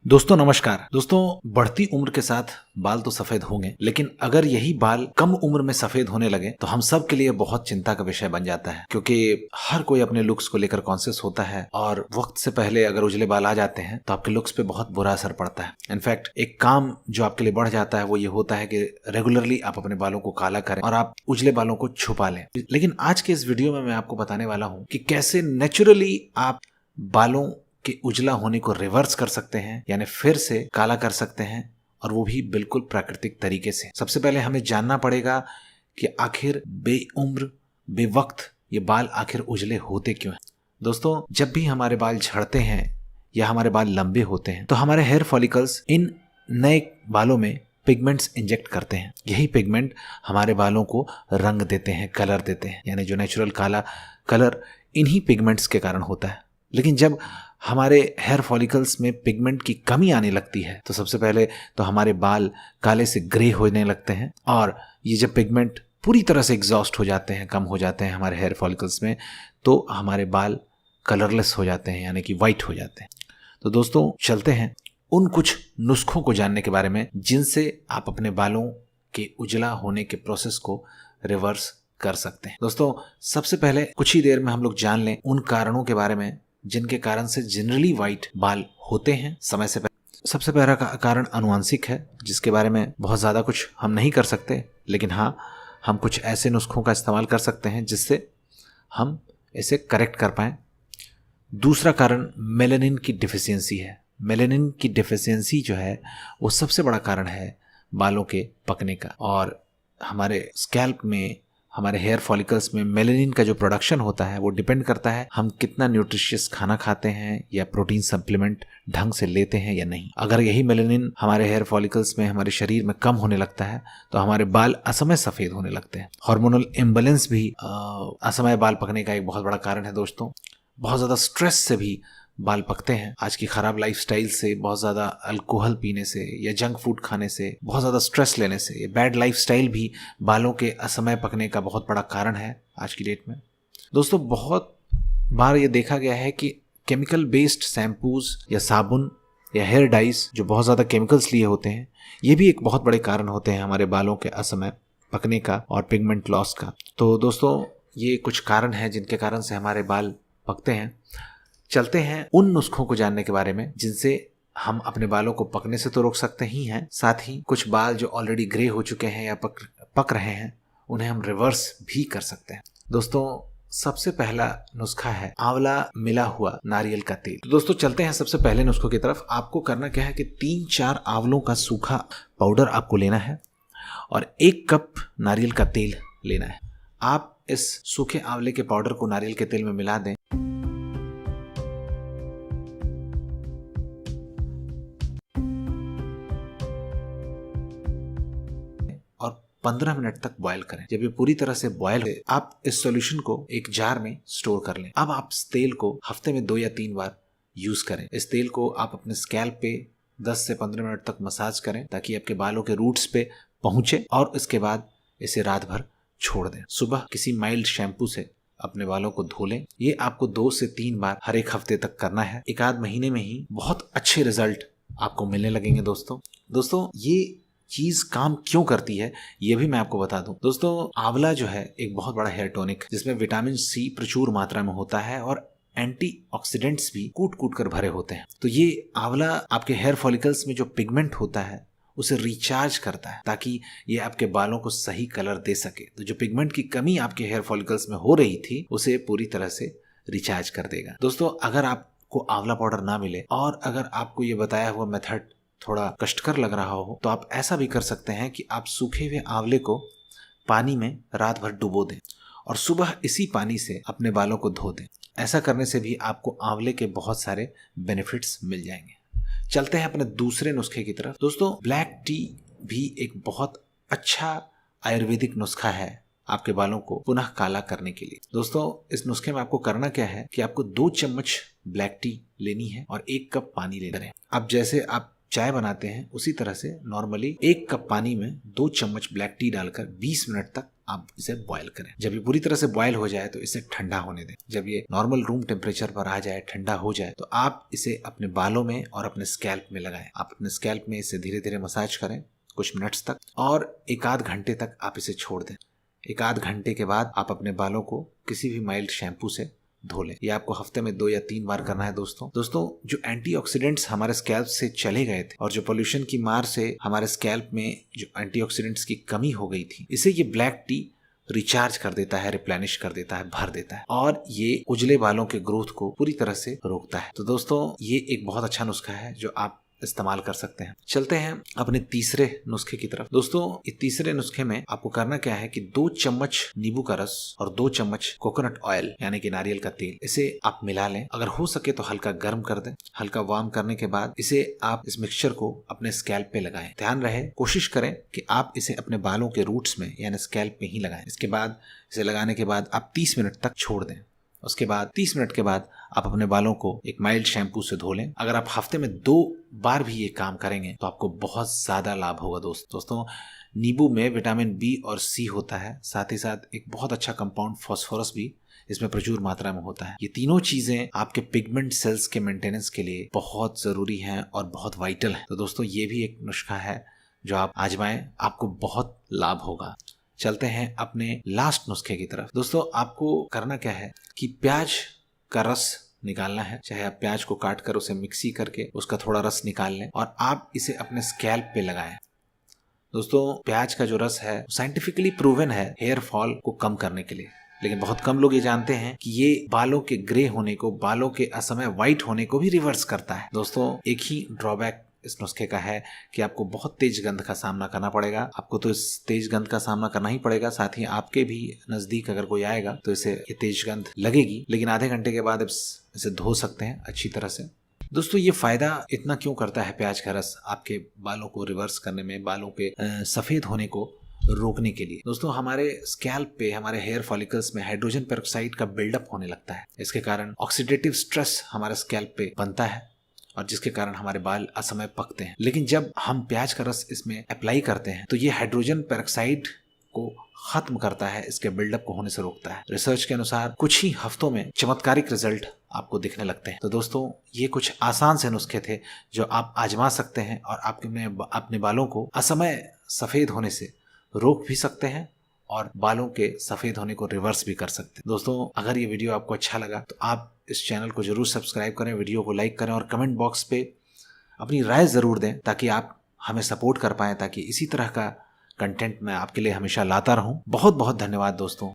दोस्तों नमस्कार। दोस्तों बढ़ती उम्र के साथ बाल तो सफेद होंगे, लेकिन अगर यही बाल कम उम्र में सफेद होने लगे तो हम सब के लिए बहुत चिंता का विषय बन जाता है, क्योंकि हर कोई अपने लुक्स को लेकर कॉन्शियस होता है और वक्त से पहले अगर उजले बाल आ जाते हैं तो आपके लुक्स पे बहुत बुरा असर पड़ता है। इनफैक्ट एक काम जो आपके लिए बढ़ जाता है वो ये होता है कि रेगुलरली आप अपने बालों को काला करें और आप उजले बालों को छुपा लें। लेकिन आज के इस वीडियो में मैं आपको बताने वाला हूँ कि कैसे नेचुरली आप बालों कि उजला होने को रिवर्स कर सकते हैं, यानी फिर से काला कर सकते हैं, और वो भी बिल्कुल प्राकृतिक तरीके से। सबसे पहले हमें जानना पड़ेगा कि आखिर बेउम्र बेवक्त ये बाल आखिर उजले होते क्यों हैं। दोस्तों जब भी हमारे बाल झड़ते हैं या हमारे बाल लंबे होते हैं तो हमारे हेयर फॉलिकल्स इन नए बालों में पिगमेंट्स इंजेक्ट करते हैं। यही पिगमेंट हमारे बालों को रंग देते हैं, कलर देते हैं, यानी जो नेचुरल काला कलर इन्हीं पिगमेंट्स के कारण होता है। लेकिन जब हमारे हेयर फॉलिकल्स में पिगमेंट की कमी आने लगती है तो सबसे पहले तो हमारे बाल काले से ग्रे होने लगते हैं, और ये जब पिगमेंट पूरी तरह से एग्जॉस्ट हो जाते हैं, कम हो जाते हैं हमारे हेयर फॉलिकल्स में, तो हमारे बाल कलरलेस हो जाते हैं, यानी कि वाइट हो जाते हैं। तो दोस्तों चलते हैं उन कुछ नुस्खों को जानने के बारे में जिनसे आप अपने बालों के उजला होने के प्रोसेस को रिवर्स कर सकते हैं। दोस्तों सबसे पहले कुछ ही देर में हम लोग जान लें उन कारणों के बारे में जिनके कारण से जनरली वाइट बाल होते हैं समय से पहले। सबसे पहला कारण अनुवांशिक है, जिसके बारे में बहुत ज़्यादा कुछ हम नहीं कर सकते, लेकिन हाँ हम कुछ ऐसे नुस्खों का इस्तेमाल कर सकते हैं जिससे हम इसे करेक्ट कर पाएँ। दूसरा कारण मेलानिन की डिफिशियंसी है। मेलानिन की डिफिशियंसी जो है वो सबसे बड़ा कारण है बालों के पकने का, और हमारे स्कैल्प में, हमारे हेयर फॉलिकल्स में मेलानिन का जो प्रोडक्शन होता है वो डिपेंड करता है हम कितना न्यूट्रिशियस खाना खाते हैं या प्रोटीन सप्लीमेंट ढंग से लेते हैं या नहीं। अगर यही मेलानिन हमारे हेयर फॉलिकल्स में, हमारे शरीर में कम होने लगता है तो हमारे बाल असमय सफेद होने लगते हैं। हार्मोनल इम्बैलेंस भी असमय बाल पकने का एक बहुत बड़ा कारण है। दोस्तों बहुत ज़्यादा स्ट्रेस से भी बाल पकते हैं। आज की खराब लाइफस्टाइल से, बहुत ज़्यादा अल्कोहल पीने से या जंक फूड खाने से, बहुत ज़्यादा स्ट्रेस लेने से, ये बैड लाइफस्टाइल भी बालों के असमय पकने का बहुत बड़ा कारण है आज की डेट में। दोस्तों बहुत बार ये देखा गया है कि केमिकल बेस्ड शैम्पूज या साबुन या हेयर डाइज जो बहुत ज़्यादा केमिकल्स लिए होते हैं, ये भी एक बहुत बड़े कारण होते हैं हमारे बालों के असमय पकने का और पिगमेंट लॉस का। तो दोस्तों ये कुछ कारण हैं जिनके कारण से हमारे बाल पकते हैं। चलते हैं उन नुस्खों को जानने के बारे में जिनसे हम अपने बालों को पकने से तो रोक सकते ही हैं, साथ ही कुछ बाल जो ऑलरेडी ग्रे हो चुके हैं या पक रहे हैं उन्हें हम रिवर्स भी कर सकते हैं। दोस्तों सबसे पहला नुस्खा है आंवला मिला हुआ नारियल का तेल। तो दोस्तों चलते हैं सबसे पहले नुस्खों की तरफ। आपको करना क्या है कि 3-4 आंवलों का सूखा पाउडर आपको लेना है और 1 कप नारियल का तेल लेना है। आप इस सूखे आंवले के पाउडर को नारियल के तेल में मिला दें और 15 मिनट तक बॉयल करें। जब ये पूरी तरह से बॉयल हो, आप इस सॉल्यूशन को एक जार में स्टोर कर लें। अब आप इस तेल को हफ्ते में 2 या 3 बार यूज करें। इस तेल को आप अपने स्कैल्प पे 10 से 15 मिनट तक मसाज करें ताकि आपके बालों के रूट्स पे पहुंचे, और इसके बाद इसे रात भर छोड़ दें। सुबह किसी माइल्ड शैम्पू से अपने बालों को धो लें। ये आपको 2 से 3 बार हर एक हफ्ते तक करना है। 1-आध महीने में ही बहुत अच्छे रिजल्ट आपको मिलने लगेंगे। दोस्तों ये चीज काम क्यों करती है ये भी मैं आपको बता दूं। दोस्तों आंवला जो है एक बहुत बड़ा हेयर टॉनिक जिसमें विटामिन सी प्रचुर मात्रा में होता है और एंटीऑक्सीडेंट्स भी कूट कूट कर भरे होते हैं। तो ये आंवला आपके हेयर फॉलिकल्स में जो पिगमेंट होता है उसे रिचार्ज करता है ताकि ये आपके बालों को सही कलर दे सके। तो जो पिगमेंट की कमी आपके हेयर फॉलिकल्स में हो रही थी उसे पूरी तरह से रिचार्ज कर देगा। दोस्तों अगर आपको आंवला पाउडर ना मिले और अगर आपको ये बताया हुआ मेथड थोड़ा कष्टकर लग रहा हो तो आप ऐसा भी कर सकते हैं कि आप सूखे हुए आंवले को पानी में रात भर डुबो दें और सुबह इसी पानी से अपने बालों को धो दें। ऐसा करने से भी आपको आंवले के बहुत सारे बेनिफिट्स मिल जाएंगे। चलते हैं अपने दूसरे नुस्खे की तरफ। दोस्तों ब्लैक टी भी एक बहुत अच्छा आयुर्वेदिक नुस्खा है आपके बालों को पुनः काला करने के लिए। दोस्तों इस नुस्खे में आपको करना क्या है कि आपको 2 चम्मच ब्लैक टी लेनी है और 1 कप पानी लेना है। अब जैसे आप चाय बनाते हैं उसी तरह से नॉर्मली 1 कप पानी में 2 चम्मच ब्लैक टी डालकर 20 मिनट तक आप इसे बॉयल करें। जब ये पूरी तरह से बॉयल हो जाए तो इसे ठंडा होने दें। जब ये नॉर्मल रूम टेम्परेचर पर आ जाए, ठंडा हो जाए, तो आप इसे अपने बालों में और अपने स्कैल्प में लगाएं। आप अपने स्कैल्प में इसे धीरे धीरे मसाज करें कुछ मिनट्स तक और एक आध घंटे तक आप इसे छोड़ दें। एक आध घंटे के बाद आप अपने बालों को किसी भी माइल्ड शैम्पू से धो लें। ये आपको हफ्ते में 2 या 3 बार करना है दोस्तों। जो एंटीऑक्सीडेंट्स हमारे स्कैल्प से चले गए थे और जो पोल्यूशन की मार से हमारे स्कैल्प में जो एंटीऑक्सीडेंट्स की कमी हो गई थी, इसे ये ब्लैक टी रिचार्ज कर देता है, रिप्लेनिश कर देता है, भर देता है और ये उजले बालों के ग्रोथ को पूरी तरह से रोकता है। तो दोस्तों ये एक बहुत अच्छा नुस्खा है जो आप इस्तेमाल कर सकते हैं। चलते हैं अपने तीसरे नुस्खे की तरफ। दोस्तों इस तीसरे नुस्खे में आपको करना क्या है कि 2 चम्मच नींबू का रस और 2 चम्मच कोकोनट ऑयल यानी कि नारियल का तेल, इसे आप मिला लें। अगर हो सके तो हल्का गर्म कर दें। हल्का वार्म करने के बाद इसे आप इस मिक्सचर को अपने स्कैल्प पे लगाएं। ध्यान रहे, कोशिश करें कि आप इसे अपने बालों के रूट्स में यानी स्कैल्प में ही लगाएं। इसके बाद इसे लगाने के बाद आप 30 मिनट तक छोड़ दें। उसके बाद 30 मिनट के बाद आप अपने बालों को एक माइल्ड शैम्पू से धो लें। अगर आप हफ्ते में 2 बार भी ये काम करेंगे तो आपको बहुत ज्यादा लाभ होगा। दोस्तों नींबू में विटामिन बी और सी होता है, साथ ही साथ एक बहुत अच्छा कंपाउंड फास्फोरस भी इसमें प्रचुर मात्रा में होता है। ये तीनों चीजें आपके पिगमेंट सेल्स के मेंटेनेंस के लिए बहुत जरूरी हैं और बहुत वाइटल है। तो दोस्तों ये भी एक नुस्खा है जो आप आजमाएं, आपको बहुत लाभ होगा। चलते हैं अपने लास्ट नुस्खे की तरफ। दोस्तों आपको करना क्या है कि प्याज का रस निकालना है। चाहे आप प्याज को काट कर उसे मिक्सी करके उसका थोड़ा रस निकाल लें और आप इसे अपने स्कैल्प पे लगाएं। दोस्तों प्याज का जो रस है साइंटिफिकली प्रूवन है हेयर फॉल को कम करने के लिए, लेकिन बहुत कम लोग ये जानते हैं कि ये बालों के ग्रे होने को, बालों के असमय व्हाइट होने को भी रिवर्स करता है। दोस्तों एक ही ड्रॉबैक इस नुस्खे का है कि आपको बहुत तेज गंध का सामना करना पड़ेगा। आपको तो इस तेज गंध का सामना करना ही पड़ेगा, साथ ही आपके भी नजदीक अगर कोई आएगा तो इसे ये तेज गंध लगेगी, लेकिन आधे घंटे के बाद इसे धो सकते हैं अच्छी तरह से। दोस्तों ये फायदा इतना क्यों करता है प्याज का रस आपके बालों को रिवर्स करने में, बालों के सफेद होने को रोकने के लिए? दोस्तों हमारे स्कैल्प पे, हमारे हेयर फॉलिकल्स में हाइड्रोजन पेरोक्साइड का बिल्डअप होने लगता है। इसके कारण ऑक्सीडेटिव स्ट्रेस हमारे स्कैल्प पे बनता है और जिसके कारण हमारे बाल असमय पकते हैं। लेकिन जब हम प्याज का रस इसमें अप्लाई करते हैं तो ये हाइड्रोजन पेरोक्साइड को खत्म करता है, इसके बिल्डअप को होने से रोकता है। रिसर्च के अनुसार कुछ ही हफ्तों में चमत्कारिक रिजल्ट आपको दिखने लगते हैं। तो दोस्तों ये कुछ आसान से नुस्खे थे जो आप आजमा सकते हैं और अपने बालों को असमय सफेद होने से रोक भी सकते हैं और बालों के सफेद होने को रिवर्स भी कर सकते हैं। दोस्तों अगर ये वीडियो आपको अच्छा लगा तो आप इस चैनल को जरूर सब्सक्राइब करें, वीडियो को लाइक करें और कमेंट बॉक्स पे अपनी राय जरूर दें ताकि आप हमें सपोर्ट कर पाएं, ताकि इसी तरह का कंटेंट मैं आपके लिए हमेशा लाता रहूं। बहुत बहुत धन्यवाद दोस्तों।